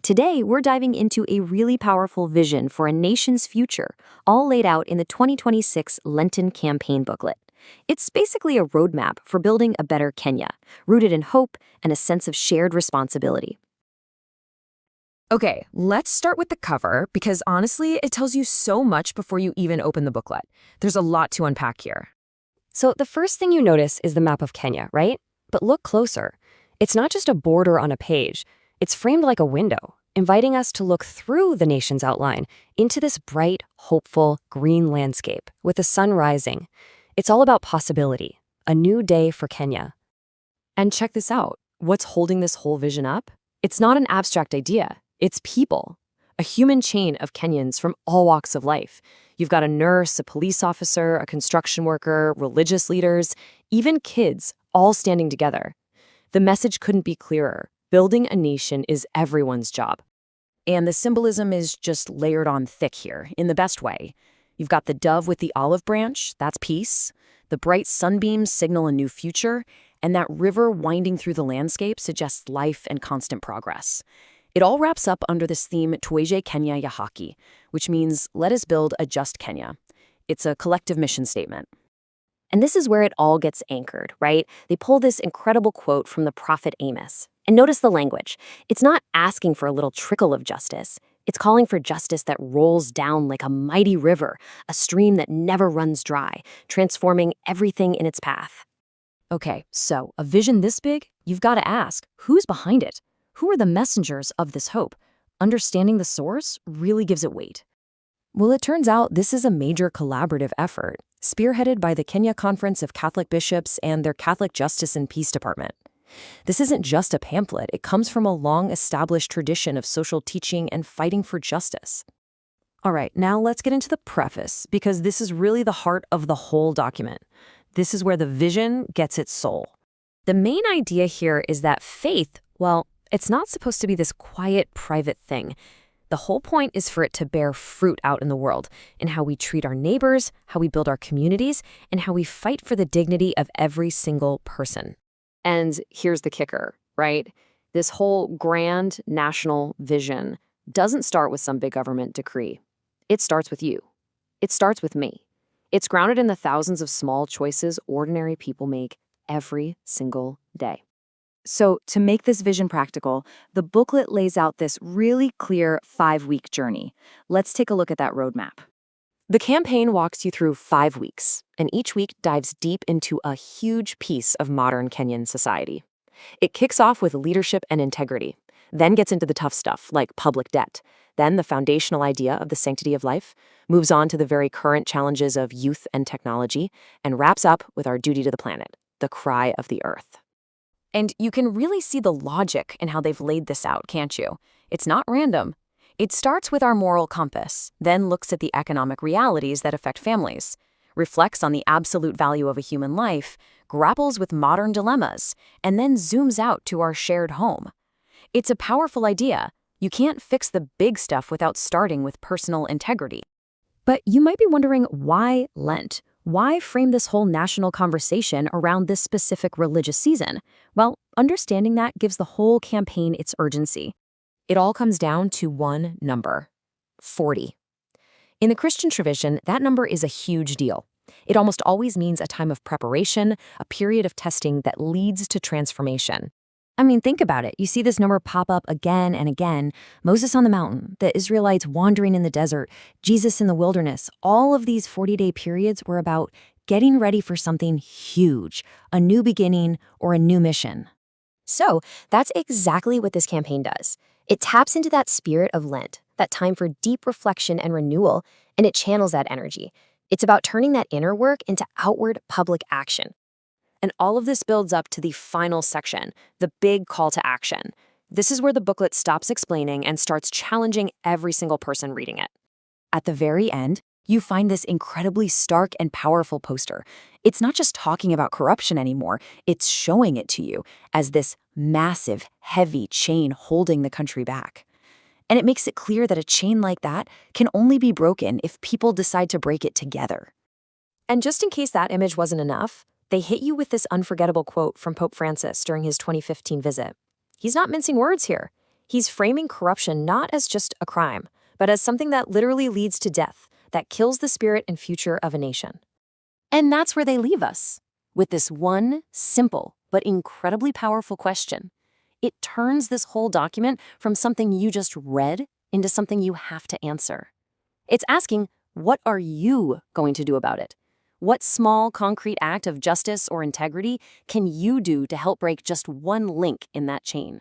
Today, we're diving into a really powerful vision for a nation's future, all laid out in the 2026 Lenten Campaign booklet. It's basically a roadmap for building a better Kenya, rooted in hope and a sense of shared responsibility. Okay, let's start with the cover because honestly, it tells you so much before you even open the booklet. There's a lot to unpack here. So, the first thing you notice is the map of Kenya, right? But look closer. It's not just a border on a page, it's framed like a window, inviting us to look through the nation's outline into this bright, hopeful, green landscape with the sun rising. It's all about possibility, a new day for Kenya. And check this out. What's holding this whole vision up? It's not an abstract idea. It's people, a human chain of Kenyans from all walks of life. You've got a nurse, a police officer, a construction worker, religious leaders, even kids, all standing together. The message couldn't be clearer. Building a nation is everyone's job. And the symbolism is just layered on thick here, in the best way. You've got the dove with the olive branch, that's peace. The bright sunbeams signal a new future, and that river winding through the landscape suggests life and constant progress. It all wraps up under this theme, Tuweje Kenya ya Haki, which means, let us build a just Kenya. It's a collective mission statement. And this is where it all gets anchored, right? They pull this incredible quote from the prophet Amos. And notice the language. It's not asking for a little trickle of justice. It's calling for justice that rolls down like a mighty river, a stream that never runs dry, transforming everything in its path. Okay, so a vision this big, you've got to ask, who's behind it? Who are the messengers of this hope? Understanding the source really gives it weight. Well, it turns out this is a major collaborative effort, spearheaded by the Kenya Conference of Catholic Bishops and their Catholic Justice and Peace Department. This isn't just a pamphlet, it comes from a long-established tradition of social teaching and fighting for justice. All right, now let's get into the preface, because this is really the heart of the whole document. This is where the vision gets its soul. The main idea here is that faith, well, it's not supposed to be this quiet, private thing. The whole point is for it to bear fruit out in the world, in how we treat our neighbors, how we build our communities, and how we fight for the dignity of every single person. And here's the kicker, right? This whole grand national vision doesn't start with some big government decree. It starts with you. It starts with me. It's grounded in the thousands of small choices ordinary people make every single day. So, to make this vision practical, the booklet lays out this really clear 5-week journey. Let's take a look at that roadmap. The campaign walks you through 5 weeks, and each week dives deep into a huge piece of modern Kenyan society. It kicks off with leadership and integrity, then gets into the tough stuff like public debt, then the foundational idea of the sanctity of life, moves on to the very current challenges of youth and technology, and wraps up with our duty to the planet, the cry of the earth. And you can really see the logic in how they've laid this out, can't you? It's not random. It starts with our moral compass, then looks at the economic realities that affect families, reflects on the absolute value of a human life, grapples with modern dilemmas, and then zooms out to our shared home. It's a powerful idea. You can't fix the big stuff without starting with personal integrity. But you might be wondering, why Lent? Why frame this whole national conversation around this specific religious season? Well, understanding that gives the whole campaign its urgency. It all comes down to one number: 40. In the Christian tradition, that number is a huge deal. It almost always means a time of preparation, a period of testing that leads to transformation. I mean, think about it. You see this number pop up again and again. Moses on the mountain, the Israelites wandering in the desert, Jesus in the wilderness. All of these 40-day periods were about getting ready for something huge, a new beginning or a new mission. So that's exactly what this campaign does. It taps into that spirit of Lent, that time for deep reflection and renewal, and it channels that energy. It's about turning that inner work into outward public action. And all of this builds up to the final section, the big call to action. This is where the booklet stops explaining and starts challenging every single person reading it. At the very end, you find this incredibly stark and powerful poster. It's not just talking about corruption anymore, it's showing it to you as this massive, heavy chain holding the country back. And it makes it clear that a chain like that can only be broken if people decide to break it together. And just in case that image wasn't enough, they hit you with this unforgettable quote from Pope Francis during his 2015 visit. He's not mincing words here. He's framing corruption not as just a crime, but as something that literally leads to death, that kills the spirit and future of a nation. And that's where they leave us, with this one simple but incredibly powerful question. It turns this whole document from something you just read into something you have to answer. It's asking, what are you going to do about it? What small, concrete act of justice or integrity can you do to help break just one link in that chain?